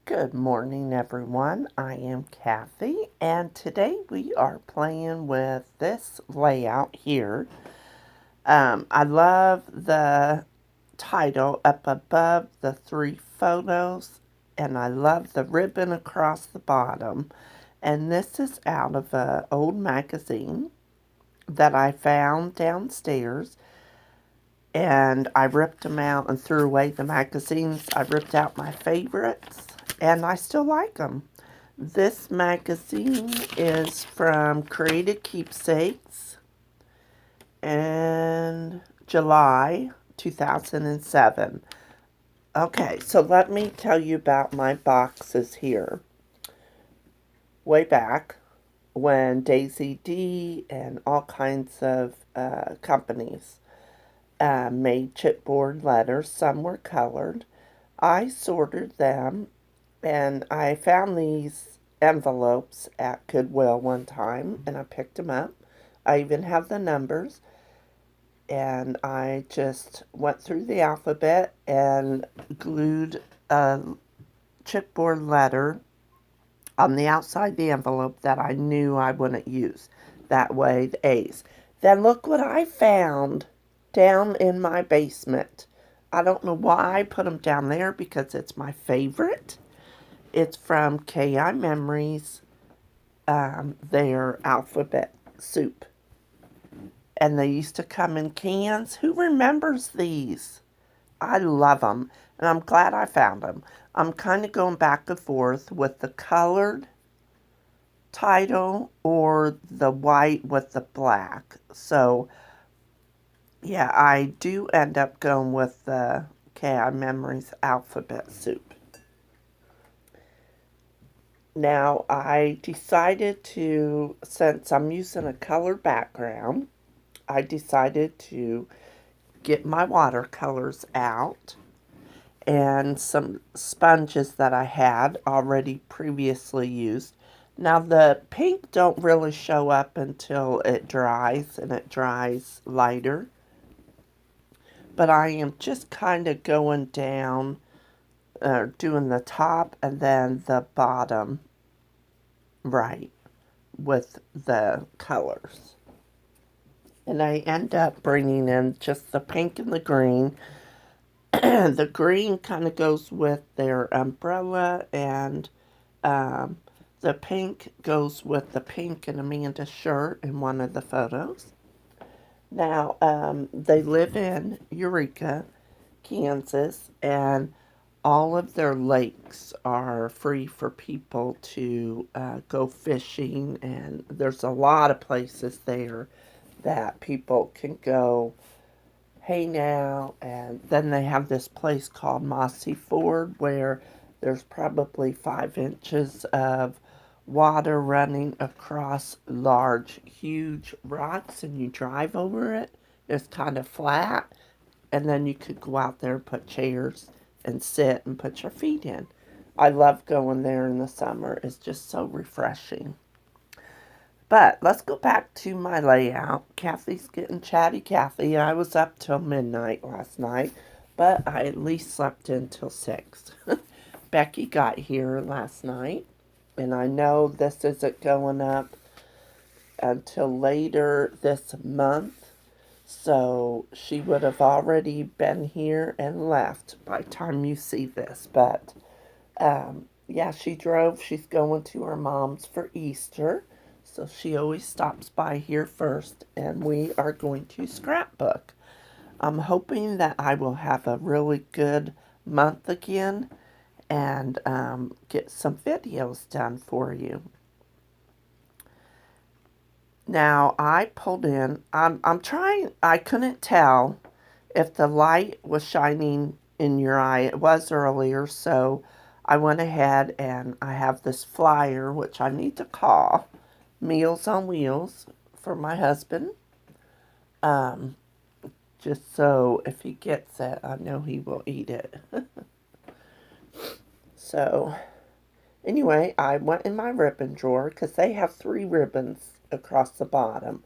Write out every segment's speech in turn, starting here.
Good morning, everyone. I am Kathy, and today we are playing with this layout here. I love the title up above the three photos, and I love the ribbon across the bottom. And this is out of an old magazine that I found downstairs, and I ripped them out and threw away the magazines. I ripped out my favorites, and I still like them. This magazine is from Creative Keepsakes and July 2007. Okay, so let me tell you about my boxes here. Way back when Daisy D and all kinds of companies made chipboard letters, some were colored. I sorted them, and I found these envelopes at Goodwill one time, and I picked them up. I even have the numbers, and I just went through the alphabet and glued a chipboard letter on the outside of the envelope that I knew I wouldn't use. That way, the A's. Then look what I found down in my basement. I don't know why I put them down there because it's my favorite. It's from KI Memories, their alphabet soup. And they used to come in cans. Who remembers these? I love them, and I'm glad I found them. I'm kind of going back and forth with the colored title or the white with the black. So, yeah, I do end up going with the KI Memories alphabet soup. Now, I decided to, since I'm using a color background, I decided to get my watercolors out and some sponges that I had already previously used. Now, the pink don't really show up until it dries, and it dries lighter. But I am just kind of going down, doing the top and then the bottom right with the colors. And I end up bringing in just the pink and the green. The green kind of goes with their umbrella, and um, the pink goes with the pink and Amanda's shirt in one of the photos. Now, they live in Eureka, Kansas, and all of their lakes are free for people to go fishing, and there's a lot of places there that people can go hang out. And then they have this place called Mossy Ford where there's probably 5 inches of water running across large, huge rocks, and you drive over it. It's kind of flat, and then you could go out there and put chairs and sit and put your feet in. I love going there in the summer. It's just so refreshing. But let's go back to my layout. Kathy's getting chatty Kathy. I was up till midnight last night, but I at least slept until 6. Becky got here last night, and I know this isn't going up until later this month, so she would have already been here and left by the time you see this. But yeah, she drove. She's going to her mom's for Easter. So she always stops by here first, and we are going to scrapbook. I'm hoping that I will have a really good month again and get some videos done for you. Now, I pulled in, I'm trying, I couldn't tell if the light was shining in your eye. It was earlier, so I went ahead and I have this flyer, which I need to call Meals on Wheels for my husband. Um, just so if he gets it, I know he will eat it. So, anyway, I went in my ribbon drawer because they have 3 ribbons across the bottom.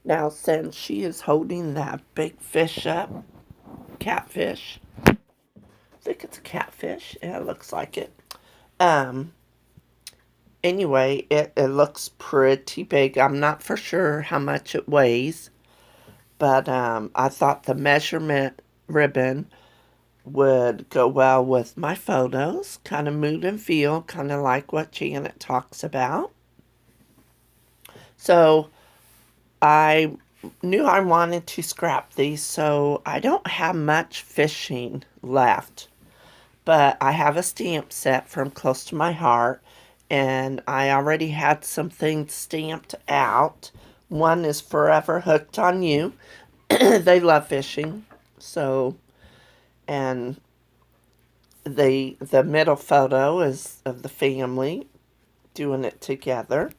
Now, since she is holding that big fish up, catfish, I think it's a catfish. Yeah, it looks like it. Um, anyway, it looks pretty big. I'm not for sure how much it weighs, but I thought the measurement ribbon would go well with my photos, kind of mood and feel, kind of like what Janet talks about. So I knew I wanted to scrap these, so I don't have much fishing left. But I have a stamp set from Close to My Heart, and I already had some things stamped out. One is Forever Hooked on You. They love fishing, so, and the middle photo is of the family doing it together.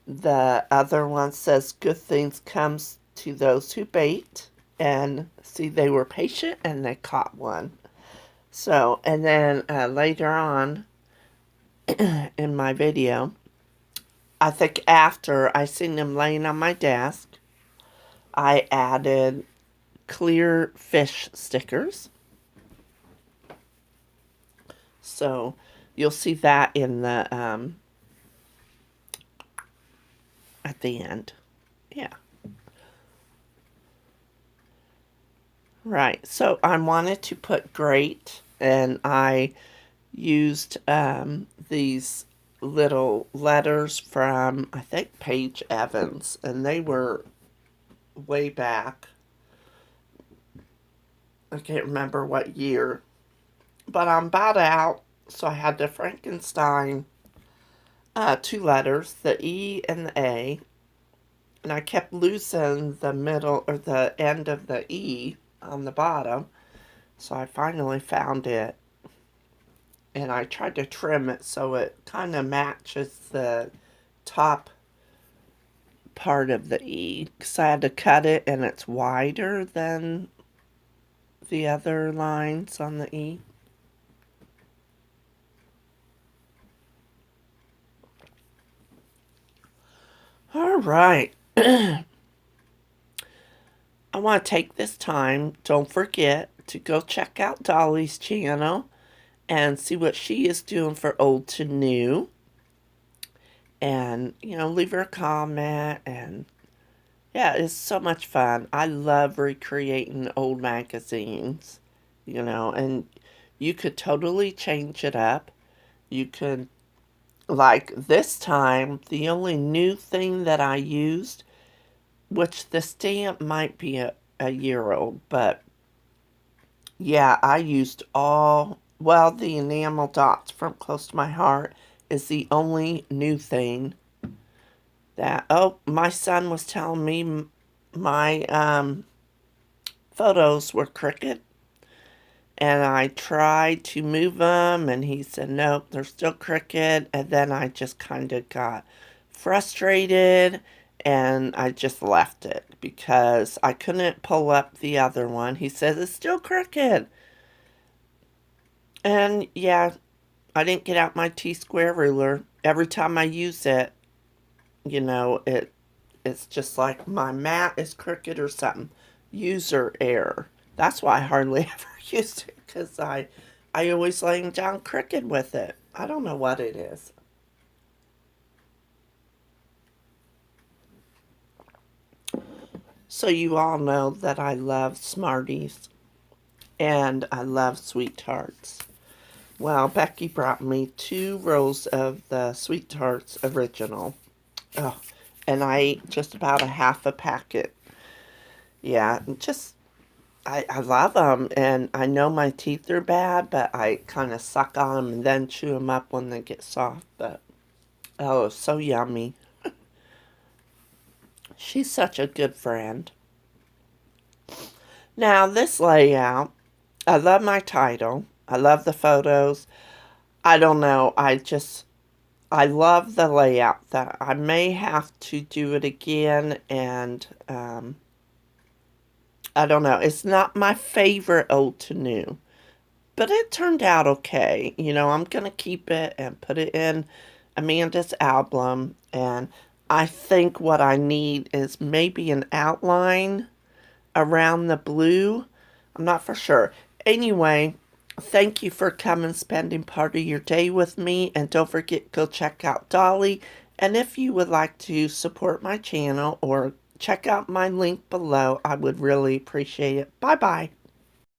The other one says good things comes to those who bait, and see, they were patient and they caught one. So, and then later on in my video, I think after I seen them laying on my desk, I added clear fish stickers. So you'll see that in the at the end. Yeah. Right. So I wanted to put great, and I used these little letters from, I think, Paige Evans, and they were way back. I can't remember what year, but I'm about out, so I had the Frankenstein two letters, the E and the A, and I kept losing the middle or the end of the E on the bottom, so I finally found it, and I tried to trim it so it kind of matches the top part of the E, because I had to cut it and it's wider than the other lines on the E. All right. I want to take this time, don't forget to go check out Dolly's channel and see what she is doing for Old to New. And, leave her a comment. And yeah, it's so much fun. I love recreating old magazines, and you could totally change it up. You could, like this time, the only new thing that I used, which the stamp might be a year old, but yeah, I used the enamel dots from Close to My Heart is the only new thing that, my son was telling me my photos were crooked, and I tried to move them, and he said, nope, they're still crooked, and then I just kind of got frustrated, and I just left it because I couldn't pull up the other one. He says it's still crooked. And yeah, I didn't get out my T-square ruler. Every time I use it, it's just like my mat is crooked or something. User error. That's why I hardly ever used it, because I always laying down crooked with it. I don't know what it is. So you all know that I love Smarties and I love Sweet Tarts. Well, Becky brought me 2 rolls of the Sweet Tarts original. Oh, and I ate just about a half a packet. Yeah, I love them, and I know my teeth are bad, but I kind of suck on them and then chew them up when they get soft. But oh, so yummy. She's such a good friend. Now, this layout, I love my title. I love the photos. I don't know, I love the layout. That I may have to do it again, and I don't know. It's not my favorite Old to New, but it turned out okay. I'm gonna keep it and put it in Amanda's album, and I think what I need is maybe an outline around the blue. I'm not for sure. Anyway, Thank you for coming spending part of your day with me, and don't forget, go check out Dolly. And if you would like to support my channel or check out my link below, I would really appreciate it. Bye bye.